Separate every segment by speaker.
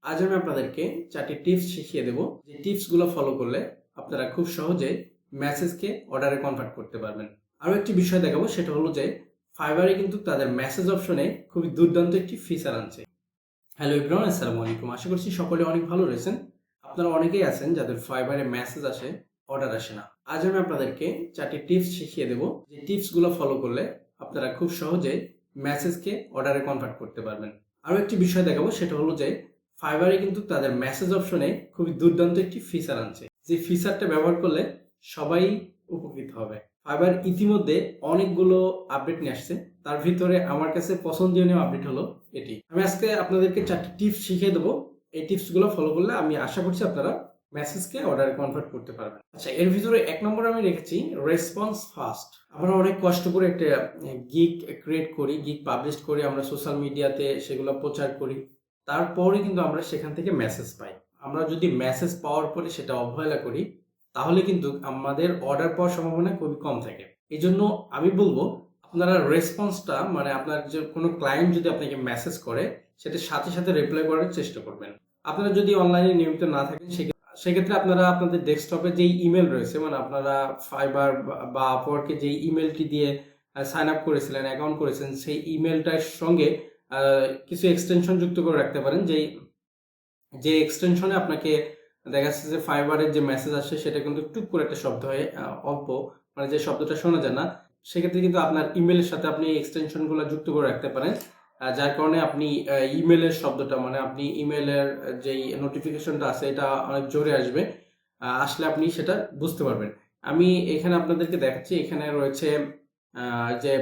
Speaker 1: আজ আমি আপনাদেরকে 4টি টিপস শিখিয়ে দেব যে টিপসগুলো ফলো করলে আপনারা খুব সহজে মেসেজকে অর্ডারে কনভার্ট করতে পারবেন। আরও একটি বিষয় দেখাবো, সেটা হলো যে ফাইবারে কিন্তু তাদের মেসেজ অপশনে খুবই দুর্দান্ত একটি ফিচার আনছে। হ্যালো এভরিওয়ান, আসসালামু আলাইকুম। আশা করছি সকলে অনেক ভালো রয়েছেন। আপনারা অনেকেই আছেন যাদের ফাইবারে মেসেজ আসে, অর্ডার আসে না। আজ আমি আপনাদেরকে 4টি টিপস শিখিয়ে দেব যে টিপসগুলো ফলো করলে আপনারা খুব সহজে মেসেজকে অর্ডারে কনভার্ট করতে পারবেন। আরও একটি বিষয় দেখাবো, সেটা হলো যে ফাইবারে কিন্তু তাদের মেসেজ অপশনে খুবই দুর্দান্ত একটি ফিচার আনছে, যে ফিচারটা ব্যবহার করলে সবাই উপকৃত হবে। ফাইবার ইতিমধ্যে অনেকগুলো আপডেট নিয়ে আসছে, তার ভিতরে আমার কাছে পছন্দনীয় আপডেট হলো এটি। আমি আজকে আপনাদেরকে 4টি টিপস শিখিয়ে দেবো। এই টিপসগুলো ফলো করলে আমি আশা করছি আপনারা মেসেজকে অর্ডারে কনভার্ট করতে পারবেন। আচ্ছা, এর ভিতরে 1 নম্বর আমি রেখেছি রেসপন্স ফাস্ট। আমরা অনেক কষ্ট করে একটা গিগ ক্রিয়েট করি, গিগ পাবলিশ করি, আমরা সোশ্যাল মিডিয়াতে সেগুলো প্রচার করি, তারপরে কিন্তু আমরা সেখান থেকে মেসেজ পাই। আমরা যদি মেসেজ পাওয়ার পরে সেটা অবহেলা করি, তাহলে কিন্তু আমাদের অর্ডার পাওয়ার সম্ভাবনা খুবই কম থাকে। এই জন্য আমি বলবো আপনারা রেসপন্সটা, মানে আপনার যে কোনো ক্লায়েন্ট যদি আপনাকে মেসেজ করে, সেটা সাথে সাথে রিপ্লাই করার চেষ্টা করবেন। আপনারা যদি অনলাইনে নিয়মিত না থাকেন, সেক্ষেত্রে আপনারা আপনাদের ডেস্কটপে যেই ইমেল রয়েছে, মানে আপনারা ফাইবার বা আপওয়ার্কে যেই ইমেলটি দিয়ে সাইন আপ করেছিলেন, অ্যাকাউন্ট করেছেন, সেই ইমেলটার সঙ্গে কিছু এক্সটেনশন যুক্ত করে রাখতে পারেন। যে এক্সটেনশনে আপনাকে দেখা যাচ্ছে যে ফাইবারের যে মেসেজ আসে সেটা কিন্তু টুক করে একটা শব্দ হয়, অল্প, মানে যে শব্দটা শোনা যায় না। সেক্ষেত্রে কিন্তু আপনার ইমেলের সাথে আপনি এক্সটেনশনগুলো যুক্ত করে রাখতে পারেন, যার কারণে আপনি ইমেলের শব্দটা, মানে আপনি ইমেলের যেই নোটিফিকেশনটা আছে এটা অনেক জোরে আসবে, আসলে আপনি সেটা বুঝতে পারবেন। আমি এখানে আপনাদেরকে দেখাচ্ছি, এখানে রয়েছে যে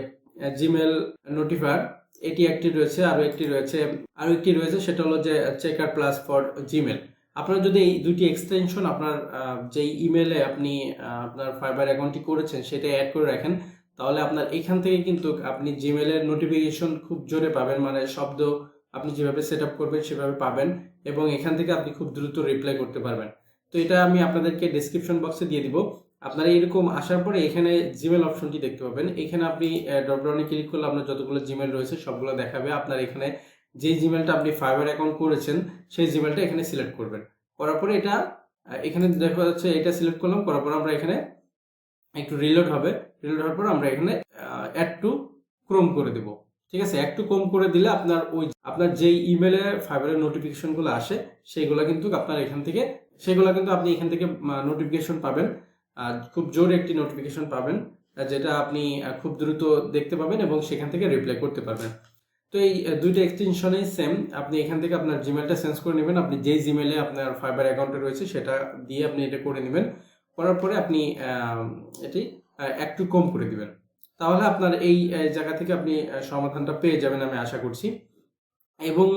Speaker 1: জিমেল নোটিফায়ার, এটি একটি রয়েছে, আরও একটি রয়েছে সেটা হলো যে চেকার প্লাস ফর জিমেল। আপনারা যদি এই দুটি এক্সটেনশন আপনার যেই ইমেলে আপনি আপনার ফাইবার অ্যাকাউন্টটি করেছেন সেটা অ্যাড করে রাখেন, তাহলে আপনার এখান থেকে কিন্তু আপনি জিমেলের নোটিফিকেশন খুব জোরে পাবেন, মানে শব্দ আপনি যেভাবে সেট আপ করবেন সেভাবে পাবেন, এবং এখান থেকে আপনি খুব দ্রুত রিপ্লাই করতে পারবেন। তো এটা আমি আপনাদেরকে ডেসক্রিপশন বক্সে দিয়ে দিব। আপনারা এরকম আসার পরে এখানে জিমেল অপশনটি দেখতে পাবেন। এখানে আপনি ড্রপডাউনে ক্লিক করলে আপনার যতগুলো জিমেল রয়েছে সবগুলো দেখাবে। আপনার এখানে যে জিমেলটা আপনি ফাইবার অ্যাকাউন্ট করেছেন সেই জিমেলটা এখানে সিলেক্ট করবেন। করার পরে এটা এখানে দেখা যাচ্ছে, এটা সিলেক্ট করলাম, করার পর আমরা এখানে একটু রিলোড হওয়ার পর আমরা এখানে অ্যাড টু ক্রোম করে দেব। ঠিক আছে, অ্যাড টু ক্রোম করে দিলে আপনার যেই ইমেলে ফাইবারের নোটিফিকেশনগুলো আসে সেগুলো কিন্তু আপনি এখান থেকে নোটিফিকেশন পাবেন। খুব জোরে একটি নোটিফিকেশন পাবেন, যেটা আপনি খুব দ্রুত দেখতে পাবেন এবং সেখান থেকে রিপ্লাই করতে পারবেন। তো এই দুইটা এক্সটেনশনেই সেম, আপনি এখান থেকে আপনার জিমেলটা চেঞ্জ করে নেবেন। আপনি যেই জিমেলে আপনার ফাইবার অ্যাকাউন্টে রয়েছে সেটা দিয়ে আপনি এটা করে নেবেন। করার পরে আপনি এটি একটু কম করে দিবেন, তাহলে আপনার এই জায়গা থেকে আপনি সমাধানটা পেয়ে যাবেন আমি আশা করছি। এবং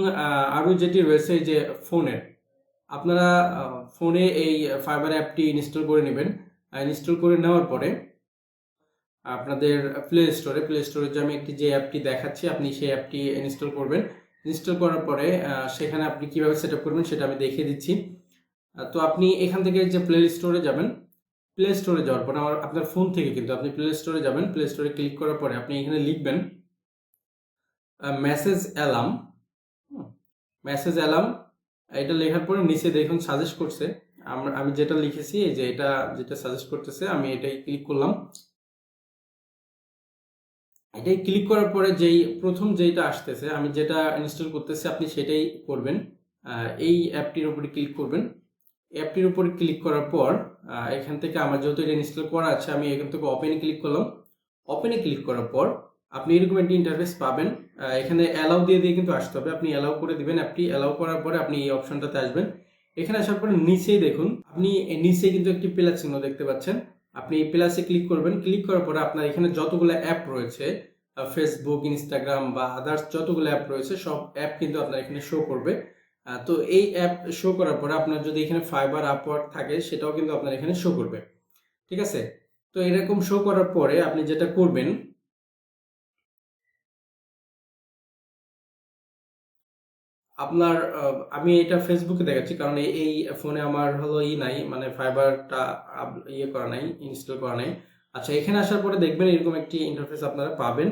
Speaker 1: আরও যেটি রয়েছে যে আপনারা ফোনে এই ফাইবার অ্যাপটি ইনস্টল করে নেবেন। ইনস্টল করে নেওয়ার পরে আপনাদের প্লে স্টোরে যে আমি যে অ্যাপটি দেখাচ্ছি, আপনি সেই অ্যাপটি ইনস্টল করবেন। ইনস্টল করার পরে সেখানে আপনি কিভাবে সেট আপ করবেন সেটা আমি দেখিয়ে দিচ্ছি। তো আপনি এখান থেকে যে প্লে স্টোরে যাবেন, প্লে স্টোরে যাওয়ার পরে আপনার ফোন থেকে কিন্তু আপনি প্লে স্টোরে যাবেন। প্লে স্টোরে ক্লিক করার পরে আপনি এখানে লিখবেন মেসেজ অ্যালার্ম। এটা লেখার পরে নিচে দেখুন সাজেস্ট করছে, আমি যেটা লিখেছি, এই যে যেটা সাজেস্ট করতেছে, আমি এটাই ক্লিক করলাম। এটাই ক্লিক করার পরে প্রথম যেটা আসতেছে, আমি যেটা ইনস্টল করতেছি আপনি সেটাই করবেন। এই অ্যাপটির উপরে ক্লিক করবেন। অ্যাপটির উপরে ক্লিক করার পর এখান থেকে আমার যেহেতু এটা ইনস্টল করা আছে, আমি এখান থেকে ওপেনে ক্লিক করলাম। ওপেনে ক্লিক করার পর আপনি এরকম একটি ইন্টারফেস পাবেন। এখানে অ্যালাউ দিয়ে কিন্তু আসতে হবে, আপনি অ্যালাউ করে দিবেন। অ্যাপটি অ্যালাউ করার পরে আপনি এই অপশনটাতে আসবেন। এখানে আসার পরে নিচেই দেখুন, আপনি নিচে কিন্তু একটি প্লাস চিহ্ন দেখতে পাচ্ছেন। আপনি এই প্লাসে ক্লিক করবেন। ক্লিক করার পরে আপনার এখানে যতগুলো অ্যাপ রয়েছে, ফেসবুক, ইনস্টাগ্রাম বা আদার্স যতগুলো অ্যাপ রয়েছে সব অ্যাপ কিন্তু আপনার এখানে শো করবে। তো এই অ্যাপ শো করার পরে আপনার যদি এখানে ফাইবার আপওয়ার্ক থাকে সেটাও কিন্তু আপনার এখানে শো করবে। ঠিক আছে, তো এরকম শো করার পরে আপনি যেটা করবেন, আপনার আমি এটা ফেসবুকে দেখাচ্ছি, কারণ এই ফোনে আমার হলো নাই, মানে ফাইবারটা করা নাই, ইনস্টল করা নাই। আচ্ছা, এখানে আসার পরে দেখবেন এরকম একটি ইন্টারফেস আপনারা পাবেন।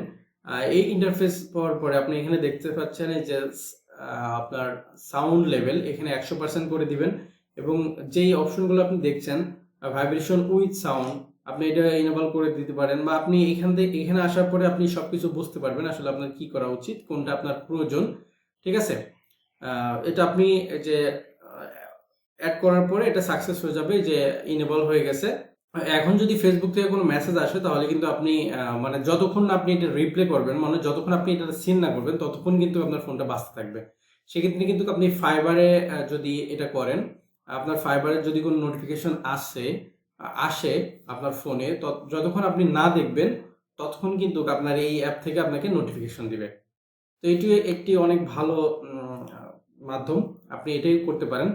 Speaker 1: এই ইন্টারফেস পাওয়ার পরে আপনি এখানে দেখতে পাচ্ছেন এই যে আপনার সাউন্ড লেভেল এখানে 100% করে দিবেন, এবং যেই অপশনগুলো আপনি দেখছেন ভাইব্রেশন উইথ সাউন্ড আপনি এটা ইনেবল করে দিতে পারেন, বা আপনি এখানে আসার পরে আপনি সবকিছু বুঝতে পারবেন আসলে আপনার কি করা উচিত, কোনটা আপনার প্রয়োজন। ঠিক আছে, এটা আপনি যে অ্যাড করার পরে এটা সাকসেস হয়ে যাবে যে ইনেবল হয়ে গেছে। এখন যদি ফেসবুক থেকে কোনো মেসেজ আসে তাহলে কিন্তু আপনি মানে যতক্ষণ না আপনি এটা রিপ্লে করবেন, মানে যতক্ষণ আপনি এটা সিন না করবেন ততক্ষণ কিন্তু আপনার ফোনটা বাজতে থাকবে। সেক্ষেত্রে কিন্তু আপনি ফাইবারে যদি এটা করেন, আপনার ফাইবারে যদি কোনো নোটিফিকেশন আসে আপনার ফোনে, যতক্ষণ আপনি না দেখবেন ততক্ষণ কিন্তু আপনার এই অ্যাপ থেকে আপনাকে নোটিফিকেশন দিবে। তো এটি একটি অনেক ভালো মাধ্যম, আপনি এটাই করতে পারেন।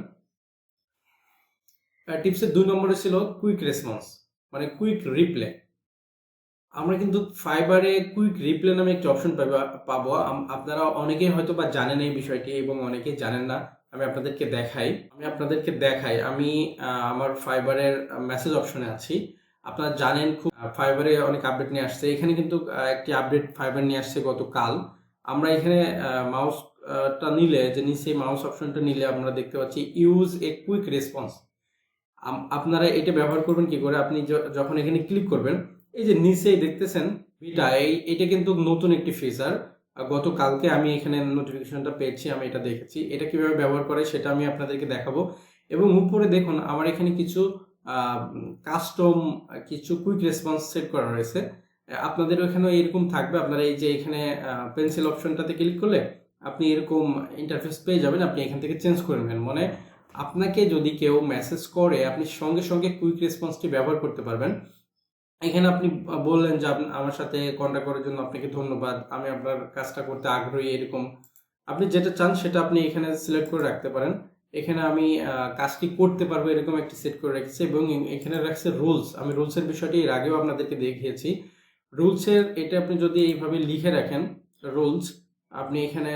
Speaker 1: টিপসের 2 নম্বরে ছিল কুইক রেসপন্স, মানে কুইক রিপ্লে। আমরা কিন্তু ফাইবারে কুইক রিপ্লে নামে একটি অপশন পাবো। আপনারা অনেকেই হয়তো বা জানেন এই বিষয়টি এবং অনেকেই জানেন না। আমি আপনাদেরকে দেখাই আমি আমার ফাইবারের মেসেজ অপশনে আছি। আপনারা জানেন খুব ফাইবারে অনেক আপডেট নিয়ে আসছে। এখানে কিন্তু একটি আপডেট ফাইবার নিয়ে আসছে গতকাল। আমরা এখানে মাউসটা নিলে, যে নিচে মাউস অপশনটা নিলে আমরা দেখতে পাচ্ছি ইউজ এ কুইক রেসপন্স। আপনারা এটা ব্যবহার করবেন কি করে, আপনি যখন এখানে ক্লিক করবেন, এই যে নিচেই দেখতেছেন ভিটা, এটা কিন্তু নতুন একটি ফিচার। গতকালকে আমি এখানে নোটিফিকেশনটা পেয়েছি, আমি এটা দেখেছি। এটা কিভাবে ব্যবহার করে সেটা আমি আপনাদেরকে দেখাবো। এবং উপরে দেখুন আমার এখানে কিছু কাস্টম কিছু কুইক রেসপন্স সেট করা রয়েছে। আপনাদের ওখানে এরকম থাকবে। আপনারা এই যে এখানে পেন্সিল অপশনটাতে ক্লিক করলে আপনি এরকম ইন্টারফেস পেয়ে যাবেন, আপনি এখান থেকে চেঞ্জ করে নেবেন। মানে আপনাকে যদি কেউ মেসেজ করে আপনি সঙ্গে সঙ্গে কুইক রেসপন্সটি ব্যবহার করতে পারবেন। এখানে আপনি বললেন যে আমার সাথে কন্ট্যাক্ট করার জন্য আপনাকে ধন্যবাদ, আমি আপনার কাজটা করতে আগ্রহী, এরকম আপনি যেটা চান সেটা আপনি এখানে সিলেক্ট করে রাখতে পারেন। এখানে আমি কাজটি করতে পারবো এরকম একটি সেট করে রেখেছি, এবং এখানে রাখছে রুলস। আমি রুলসের বিষয়টি এর আগেও আপনাদেরকে দেখিয়েছি। রুলসের এটা আপনি যদি এইভাবে লিখে রাখেন রুলস, আপনি এখানে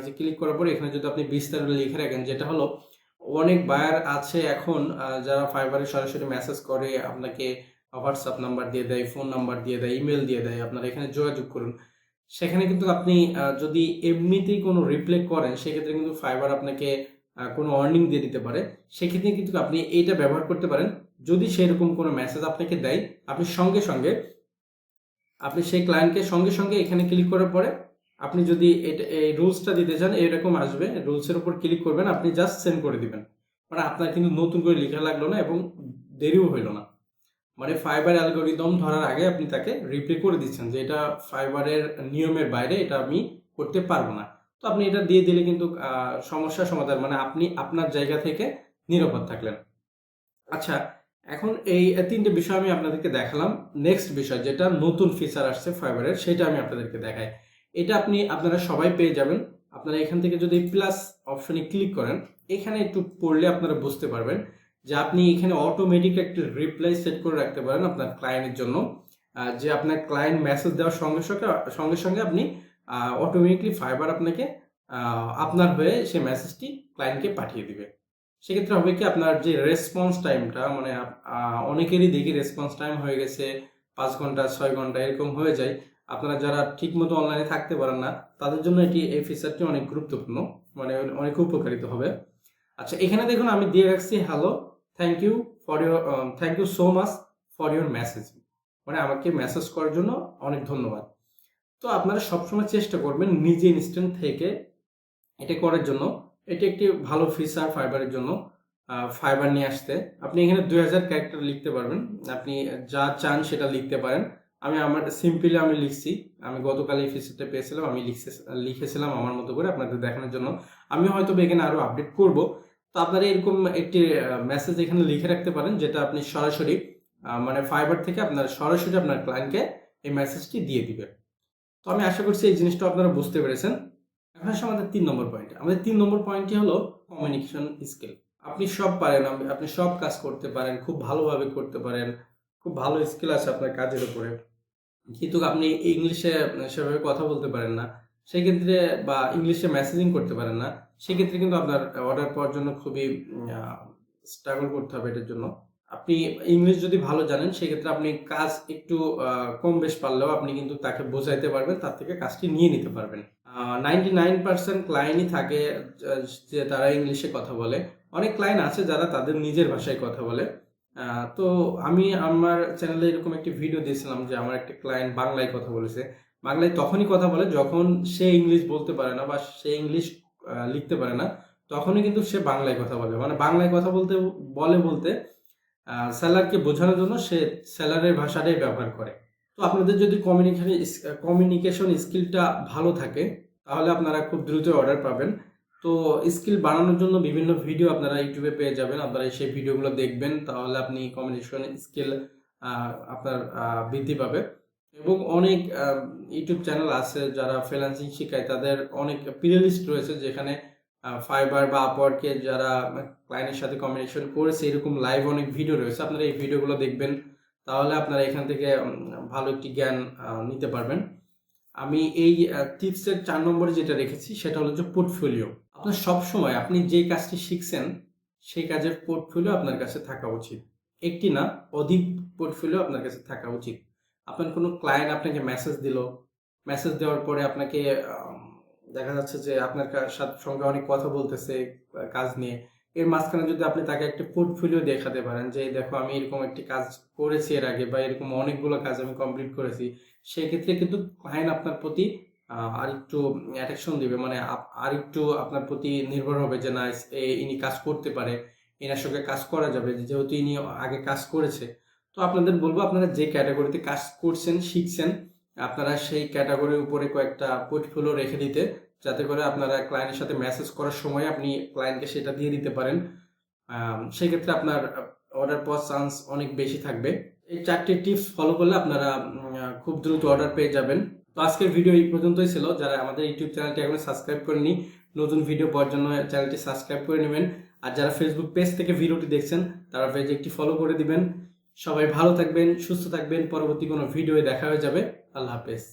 Speaker 1: যে ক্লিক করার পরে এখানে যদি আপনি বিস্তারিত লিখে রাখেন, যেটা হলো অনেক বায়ার আছে এখন যারা ফাইবারে সরাসরি মেসেজ করে, আপনাকে হোয়াটসঅ্যাপ নাম্বার দিয়ে দেয়, ফোন নাম্বার দিয়ে দেয়, ইমেল দিয়ে দেয়, আপনারা এখানে যোগাযোগ করুন। সেখানে কিন্তু আপনি যদি এমনিতেই কোনো রিপ্লাই করেন সেক্ষেত্রে কিন্তু ফাইবার আপনাকে কোনো ওয়ার্নিং দিয়ে দিতে পারে। সেক্ষেত্রে কিন্তু আপনি এইটা ব্যবহার করতে পারেন। যদি সেরকম কোনো মেসেজ আপনাকে দেয়, আপনি সঙ্গে সঙ্গে আপনি সেই ক্লায়েন্টকে সঙ্গে সঙ্গে এখানে ক্লিক করার পরে আপনি যদি এই রুলসটা দিতে চান, এরকম আসবে, রুলসের উপর ক্লিক করবেন, আপনি জাস্ট সেন্ড করে দিবেন। মানে আপনার কিন্তু নতুন করে লেখা লাগলো না এবং দেরিও হইল না। মানে ফাইবার অ্যালগোরিদম ধরার আগে আপনি তাকে রিপ্লাই করে দিচ্ছেন যে এটা ফাইবারের নিয়মের বাইরে, এটা আমি করতে পারবো না। তো আপনি এটা দিয়ে দিলে কিন্তু সমস্যার সমাধান, মানে আপনি আপনার জায়গা থেকে নিরাপদ থাকলেন। আচ্ছা, এখন এই 3টে বিষয় আমি আপনাদেরকে দেখালাম। নেক্সট বিষয় যেটা নতুন ফিচার আসছে ফাইবারের, সেটা আমি আপনাদেরকে দেখাই। এটা আপনারা সবাই পেয়ে যাবেন। আপনারা এখান থেকে যদি প্লাস অপশনে ক্লিক করেন, এখানে একটু পড়লে আপনারা বুঝতে পারবেন যে আপনি এখানে অটোমেটিক একটা রিপ্লাই সেট করে রাখতে পারেন আপনার ক্লায়েন্টের জন্য। যে আপনার ক্লায়েন্ট মেসেজ দেওয়ার সঙ্গে সঙ্গে আপনি অটোমেটিকলি ফাইবার আপনাকে আপনার হয়ে সেই মেসেজটি ক্লায়েন্টকে পাঠিয়ে দিবে। সেক্ষেত্রে হবে কি, আপনার যে রেসপন্স টাইমটা, মানে অনেকেরই দেখি রেসপন্স টাইম হয়ে গেছে 5 ঘন্টা 6 ঘন্টা এরকম হয়ে যায়। আপনারা যারা ঠিকমতো অনলাইনে থাকতে পারেন না তাদের জন্য এই ফিচারটি অনেক গুরুত্বপূর্ণ, মানে অনেক উপকারিত হবে। আচ্ছা, এখানে দেখুন আমি দিয়ে রাখছি hello, thank you so much for your message, মানে আমাকে মেসেজ করার জন্য অনেক ধন্যবাদ। তো আপনারা সবসময় চেষ্টা করবেন নিজে ইনস্ট্যান্ট থেকে এটা করার জন্য। এটি একটি ভালো ফিচার ফাইবারের জন্য। ফাইবার নিয়ে আসতে আপনি এখানে 2000 ক্যারেক্টার লিখতে পারবেন, আপনি যা চান সেটা লিখতে পারেন। আমার সিম্পলি আমি লিখছি, আমি গতকাল এই ফিচারটা পেয়েছিলাম, আমি লিখেছিলাম আমার মতো করে আপনাদের দেখানোর জন্য। আমি হয়তো এখানে আরো আপডেট করব। তো আপনারা এরকম একটি মেসেজ এখানে লিখে রাখতে পারেন, যেটা আপনি সরাসরি মানে ফাইবার থেকে সরাসরি আপনার ক্লায়েন্টকে এই মেসেজটি দিয়ে দিবে। তো আমি আশা করছি এই জিনিসটা আপনারা বুঝতে পেরেছেন। এখন আসলে আমাদের 3 নম্বর পয়েন্ট। আমাদের 3 নম্বর পয়েন্টটি হলো কমিউনিকেশন স্কিল। আপনি সব পারেন, আপনি সব কাজ করতে পারেন, খুব ভালোভাবে করতে পারেন, খুব ভালো স্কিল আছে আপনার কাজের উপরে, কিন্তু আপনি ইংলিশে সেভাবে কথা বলতে পারেন না সেক্ষেত্রে, বা ইংলিশে মেসেজিং করতে পারেন না, সেক্ষেত্রে কিন্তু আপনার অর্ডার পাওয়ার জন্য খুবই স্ট্রাগল করতে হবে। এটার জন্য আপনি ইংলিশ যদি ভালো জানেন সেক্ষেত্রে আপনি কাজ একটু কম বেশ পারলেও আপনি কিন্তু তাকে বোঝাইতে পারবেন, তার থেকে কাজটি নিয়ে নিতে পারবেন। 99% ক্লায়েন্টই থাকে যে তারা ইংলিশে কথা বলে। অনেক ক্লায়েন্ট আছে যারা তাদের নিজের ভাষায় কথা বলে। তো আমি আমার চ্যানেলে এরকম একটি ভিডিও দিয়েছিলাম যে আমার একটা ক্লায়েন্ট বাংলায় কথা বলেছে। বাংলায় তখনই কথা বলে যখন সে ইংলিশ বলতে পারে না বা সে ইংলিশ লিখতে পারে না, তখনই কিন্তু সে বাংলায় কথা বলে। মানে বাংলায় কথা বলতে সেলারকে বোঝানোর জন্য সে সেলারের ভাষাটাই ব্যবহার করে। তো আপনাদের যদি কমিউনিকেশন স্কিলটা ভালো থাকে তাহলে আপনারা খুব দ্রুত অর্ডার পাবেন। তো স্কিল বাড়ানোর জন্য বিভিন্ন ভিডিও আপনারা ইউটিউবে পেয়ে যাবেন, আপনারা সেই ভিডিওগুলো দেখবেন, তাহলে আপনি কমিউনিকেশন স্কিল আপনার বৃদ্ধি পাবে। এবং অনেক ইউটিউব চ্যানেল আছে যারা ফ্রিল্যান্সিং শেখায়, তাদের অনেক প্লে লিস্ট রয়েছে যেখানে ফাইবার বা আপওয়ার্কে যারা ক্লায়েন্টের সাথে কমিউনিকেশন করেছে এরকম লাইভ অনেক ভিডিও রয়েছে। আপনারা এই ভিডিওগুলো দেখবেন, তাহলে আপনারা এখান থেকে ভালো একটি জ্ঞান নিতে পারবেন। আমি এই টিপসের 4 নম্বরে যেটা রেখেছি সেটা হলো যে পোর্টফোলিও। আপনার সবসময় আপনি যে কাজটি শিখছেন সেই কাজের পোর্টফোলিও আপনার কাছে থাকা উচিত। একটি না, অধিক পোর্টফোলিও আপনার কাছে থাকা উচিত। আপনার কোনো ক্লায়েন্ট আপনাকে মেসেজ দেওয়ার পরে আপনাকে দেখা যাচ্ছে যে আপনার সঙ্গে অনেক কথা বলতেছে কাজ নিয়ে, এর মাঝখানে যদি আপনি তাকে একটা পোর্টফোলিও দেখাতে পারেন যে দেখো আমি এরকম একটি কাজ করেছি এর আগে, বা এরকম অনেকগুলো কাজ আমি কমপ্লিট করেছি, সেক্ষেত্রে কিন্তু ক্লায়েন্ট আপনার প্রতি আরেকটু অ্যাট্রাকশন দিবে, মানে আরেকটু আপনার প্রতি নির্ভর হবে যে না ইনি কাজ করতে পারে, এনার সঙ্গে কাজ করা যাবে, যেহেতু ইনি আগে কাজ করেছে। তো আপনাদের বলবো আপনারা যে ক্যাটাগরিতে কাজ করছেন শিখছেন, আপনারা সেই ক্যাটাগরির উপরে কয়েকটা পোর্টফোলিও রেখে দিতে, যাতে করে আপনারা ক্লায়েন্টের সাথে মেসেজ করার সময় আপনি ক্লায়েন্টকে সেটা দিয়ে দিতে পারেন। সেক্ষেত্রে আপনার অর্ডার পাওয়ার চান্স অনেক বেশি থাকবে। এই 4টি টিপস ফলো করলে আপনারা খুব দ্রুত অর্ডার পেয়ে যাবেন। তো আজকের ভিডিও এই পর্যন্তই ছিল। যারা আমাদের ইউটিউব চ্যানেলটি এখনো সাবস্ক্রাইব করেননি, নতুন ভিডিও পাওয়ার জন্য চ্যানেলটি সাবস্ক্রাইব করে নেবেন। আর যারা ফেসবুক পেজ থেকে ভিডিওটি দেখছেন তারা পেজে একটি ফলো করে দিবেন। সবাই ভালো থাকবেন, সুস্থ থাকবেন। পরবর্তী কোনো ভিডিওয়ে দেখা হয়ে যাবে। আল্লাহ হাফেজ।